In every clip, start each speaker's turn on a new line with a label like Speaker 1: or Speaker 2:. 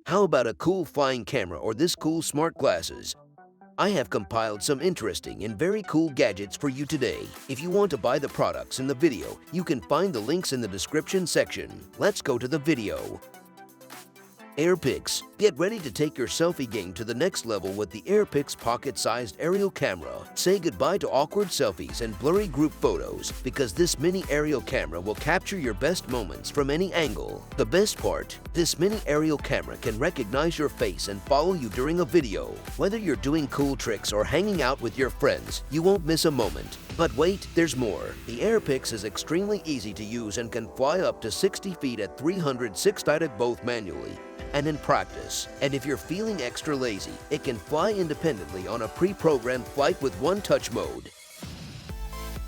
Speaker 1: How about a cool flying camera or this cool smart glasses? I have compiled some interesting and very cool gadgets for you today. If you want to buy the products in the video, you can find the links in the description section. Let's go to the video. AirPix. Get ready to take your selfie game to the next level with the AirPix pocket-sized aerial camera. Say goodbye to awkward selfies and blurry group photos because this mini aerial camera will capture your best moments from any angle. The best part, this mini aerial camera can recognize your face and follow you during a video. Whether you're doing cool tricks or hanging out with your friends, you won't miss a moment. But wait, there's more. The AirPix is extremely easy to use and can fly up to 60 feet at 306 static both manually and in practice. And if you're feeling extra lazy, it can fly independently on a pre-programmed flight with one-touch mode.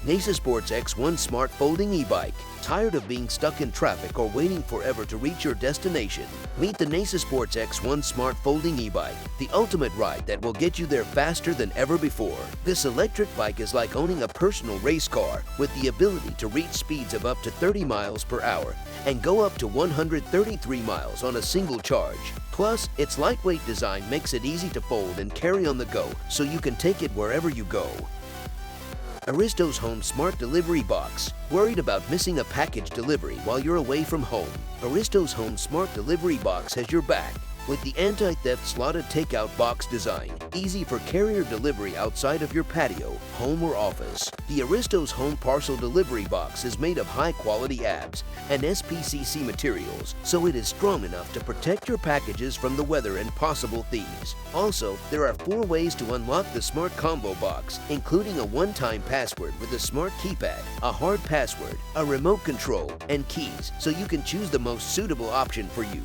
Speaker 1: Naicisports X1 Smart Folding E-Bike. Tired of being stuck in traffic or waiting forever to reach your destination? Meet the Naicisports X1 Smart Folding E-Bike, the ultimate ride that will get you there faster than ever before. This electric bike is like owning a personal race car with the ability to reach speeds of up to 30 miles per hour and go up to 133 miles on a single charge. Plus, its lightweight design makes it easy to fold and carry on the go, so you can take it wherever you go. Aristos Home Smart Delivery Box. Worried about missing a package delivery while you're away from home? Aristos Home Smart Delivery Box has your back. With the anti-theft slotted takeout box design, easy for carrier delivery outside of your patio, home or office. The Aristos Home Parcel Delivery Box is made of high-quality ABS and SPCC materials, so it is strong enough to protect your packages from the weather and possible thieves. Also, there are 4 ways to unlock the Smart Combo Box, including a one-time password with a smart keypad, a hard password, a remote control, and keys, so you can choose the most suitable option for you.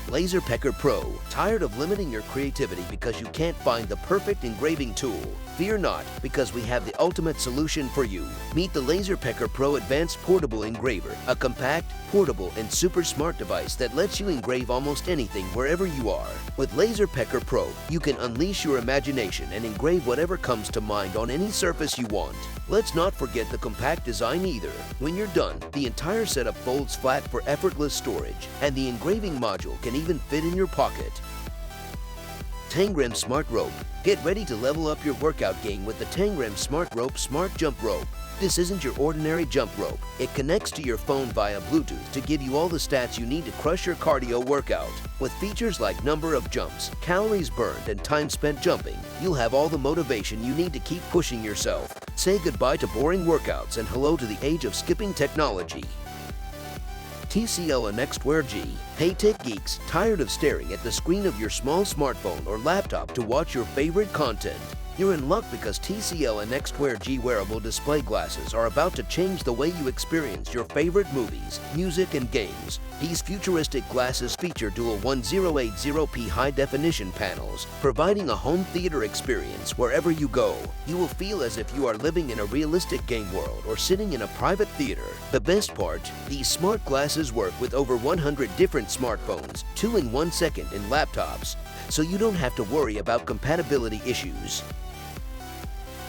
Speaker 1: LaserPecker Pro. Tired of limiting your creativity because you can't find the perfect engraving tool? Fear not, because we have the ultimate solution for you. Meet the LaserPecker Pro Advanced Portable Engraver, a compact, portable, and super smart device that lets you engrave almost anything wherever you are. With LaserPecker Pro, you can unleash your imagination and engrave whatever comes to mind on any surface you want. Let's not forget the compact design either. When you're done, the entire setup folds flat for effortless storage, and the engraving module can even fit in your pocket. Tangram Smart Rope. Get ready to level up your workout game with the Tangram Smart Rope Smart Jump Rope. This isn't your ordinary jump rope. It connects to your phone via Bluetooth to give you all the stats you need to crush your cardio workout. With features like number of jumps, calories burned, and time spent jumping, you'll have all the motivation you need to keep pushing yourself. Say goodbye to boring workouts and hello to the age of skipping technology. TCL Nxtwear G. Hey tech geeks, tired of staring at the screen of your small smartphone or laptop to watch your favorite content? You're in luck because TCL Nxtwear G wearable display glasses are about to change the way you experience your favorite movies, music, and games. These futuristic glasses feature dual 1080p high-definition panels, providing a home theater experience wherever you go. You will feel as if you are living in a realistic game world or sitting in a private theater. The best part, these smart glasses work with over 100 different smartphones, 2 in 1 second in laptops, so you don't have to worry about compatibility issues.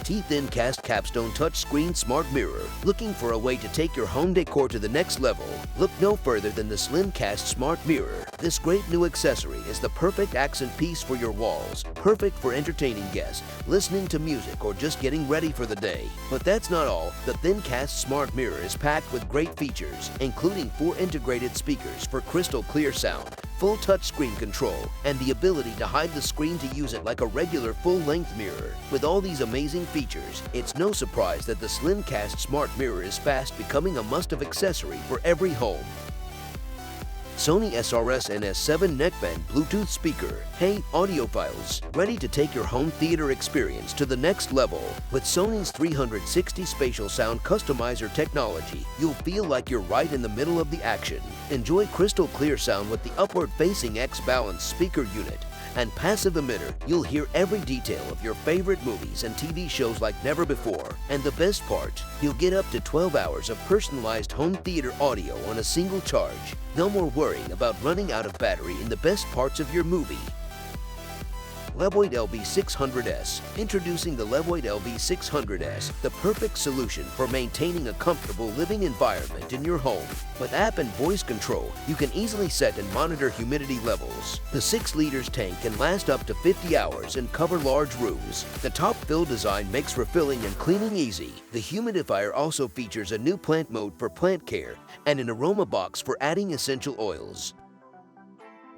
Speaker 1: T-Thin Cast Capstone Touchscreen Smart Mirror. Looking for a way to take your home decor to the next level? Look no further than the Slim Cast Smart Mirror. This great new accessory is the perfect accent piece for your walls, perfect for entertaining guests, listening to music, or just getting ready for the day. But that's not all. The Thin Cast Smart Mirror is packed with great features, including 4 integrated speakers for crystal clear sound, full touchscreen control, and the ability to hide the screen to use it like a regular full-length mirror. With all these amazing features, it's no surprise that the Slimcast Smart Mirror is fast becoming a must-have accessory for every home. Sony SRS-NS7 Neckband Bluetooth Speaker. Hey, audiophiles, ready to take your home theater experience to the next level? With Sony's 360 spatial sound customizer technology, you'll feel like you're right in the middle of the action. Enjoy crystal clear sound with the upward-facing X-Balance speaker unit and passive emitter. You'll hear every detail of your favorite movies and TV shows like never before. And the best part, you'll get up to 12 hours of personalized home theater audio on a single charge. No more worrying about running out of battery in the best parts of your movie. Levoit LV600S. Introducing the Levoit LV600S, the perfect solution for maintaining a comfortable living environment in your home. With app and voice control, you can easily set and monitor humidity levels. The 6 liters tank can last up to 50 hours and cover large rooms. The top fill design makes refilling and cleaning easy. The humidifier also features a new plant mode for plant care and an aroma box for adding essential oils.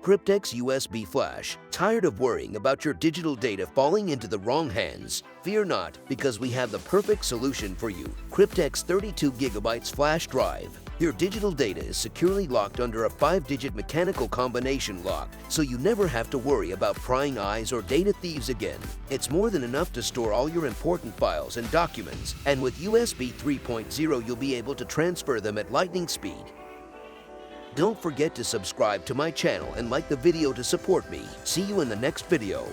Speaker 1: Cryptex USB Flash. Tired of worrying about your digital data falling into the wrong hands? Fear not, because we have the perfect solution for you. Cryptex 32GB flash drive. Your digital data is securely locked under a 5-digit mechanical combination lock, so you never have to worry about prying eyes or data thieves again. It's more than enough to store all your important files and documents, and with USB 3.0 you'll be able to transfer them at lightning speed. Don't forget to subscribe to my channel and like the video to support me. See you in the next video.